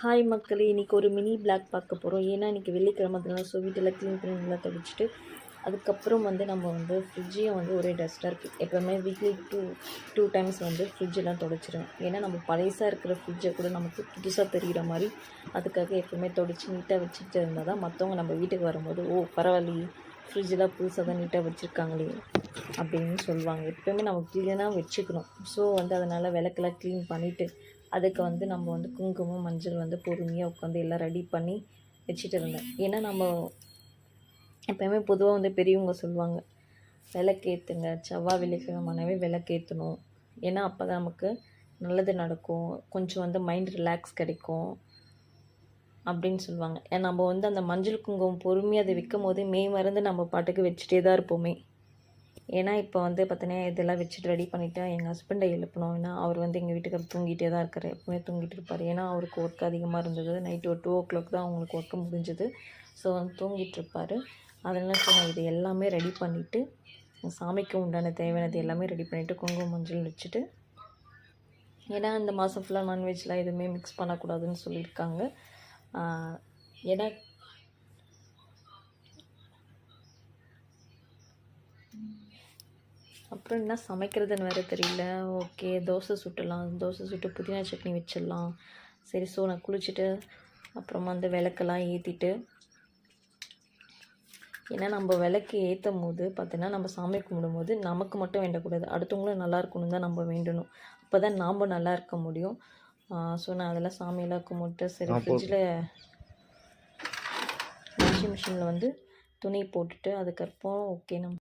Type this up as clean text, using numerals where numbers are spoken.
Hi மக்களே, இன்றைக்கி ஒரு மினி பிளாக் பார்க்க போகிறோம். ஏன்னா இன்றைக்கி வெள்ளிக்கிழமை, ஸோ வீட்டெல்லாம் க்ளீன் பண்ணி நல்லா துடைச்சிட்டு அதுக்கப்புறம் நம்ம ஃப்ரிட்ஜையும் ஒரே டஸ்ட்டாக இருக்குது. எப்போவுமே வீக்லி டூ டைம்ஸ் ஃப்ரிட்ஜெல்லாம் துடைச்சிருவேன். ஏன்னா நம்ம பழைசாக இருக்கிற ஃப்ரிட்ஜை கூட நமக்கு புதுசாக தெரிகிற மாதிரி அதுக்காக எப்போவுமே துடைச்சி நீட்டாக வச்சுட்டு இருந்தால் தான் மற்றவங்க நம்ம வீட்டுக்கு வரும்போது பரவாயில்லையே, ஃப்ரிட்ஜெலாம் புதுசாக தான் நீட்டாக வச்சுருக்காங்களே அப்படின்னு சொல்லுவாங்க. எப்போவுமே நம்ம க்ளீனாக வச்சுக்கணும். ஸோ அதனால் விளக்கெல்லாம் க்ளீன் பண்ணிவிட்டு அதுக்கு நம்ம குங்குமம் மஞ்சள் பொறுமையாக உட்காந்து எல்லாம் ரெடி பண்ணி வச்சுட்டு இருந்தேன். ஏன்னா நம்ம எப்போயுமே பொதுவாக பெரியவங்க சொல்லுவாங்க, விளக்கேற்றுங்க, செவ்வாய் வெள்ளிக்கிழமைனாவே விளக்கேற்றணும். ஏன்னா அப்போ தான் நமக்கு நல்லது நடக்கும், கொஞ்சம் மைண்ட் ரிலாக்ஸ் கிடைக்கும் அப்படின்னு சொல்லுவாங்க. ஏன்னா நம்ம அந்த மஞ்சள் குங்குமம் பொறுமையாக அதை வைக்கும் போது மறந்து நம்ம பாட்டுக்கு வச்சுட்டே தான் இருப்போமே. ஏன்னா இப்போ பார்த்தீங்கன்னா இதெல்லாம் வச்சுட்டு ரெடி பண்ணிவிட்டு எங்கள் ஹஸ்பண்டை எழுப்பணும். ஏன்னா அவர் எங்கள் வீட்டுக்கு தூங்கிட்டே தான் இருக்கார், எப்பவுமே தூங்கிட்டு இருப்பார். ஏன்னா அவருக்கு ஒர்க் அதிகமாக இருந்தது. நைட்டு ஒரு 2 o'clock தான் அவங்களுக்கு ஒர்க்கு முடிஞ்சது. ஸோ தூங்கிட்டுருப்பார். அதனால் நான் இது எல்லாமே ரெடி பண்ணிவிட்டு சாமிக்கு உண்டான தேவையானது எல்லாமே ரெடி பண்ணிவிட்டு குங்குமம் மஞ்சள் வச்சுட்டு, ஏன்னா இந்த மாதம் ஃபுல்லாக நான்வெஜ்லாம் எதுவுமே மிக்ஸ் பண்ணக்கூடாதுன்னு சொல்லியிருக்காங்க. ஏன்னா அப்புறம் என்ன சமைக்கிறதுன்னு வேறு தெரியல. ஓகே, தோசை சுட்டலாம், தோசை சுட்டு புதினா சட்னி வச்சிடலாம். சரி, ஸோ நான் குளிச்சுட்டு அப்புறமா விளக்கெல்லாம் ஏற்றிட்டு, ஏன்னா நம்ம விளக்கு ஏற்றும் போது பார்த்தீங்கன்னா நம்ம சாமி கும்பிடும்போது நமக்கு மட்டும் வேண்டக்கூடாது, அடுத்தவங்களும் நல்லா இருக்கணும் தான் நம்ம வேண்டணும். அப்போ தான் நாம் நல்லா இருக்க முடியும். ஸோ நான் அதெல்லாம் சாமியெல்லாம் கும்பிட்டு சரி ஃப்ரிட்ஜில் வாஷிங் மிஷினில் துணி போட்டுட்டு அதுக்கப்புறம் ஓகே நம்ம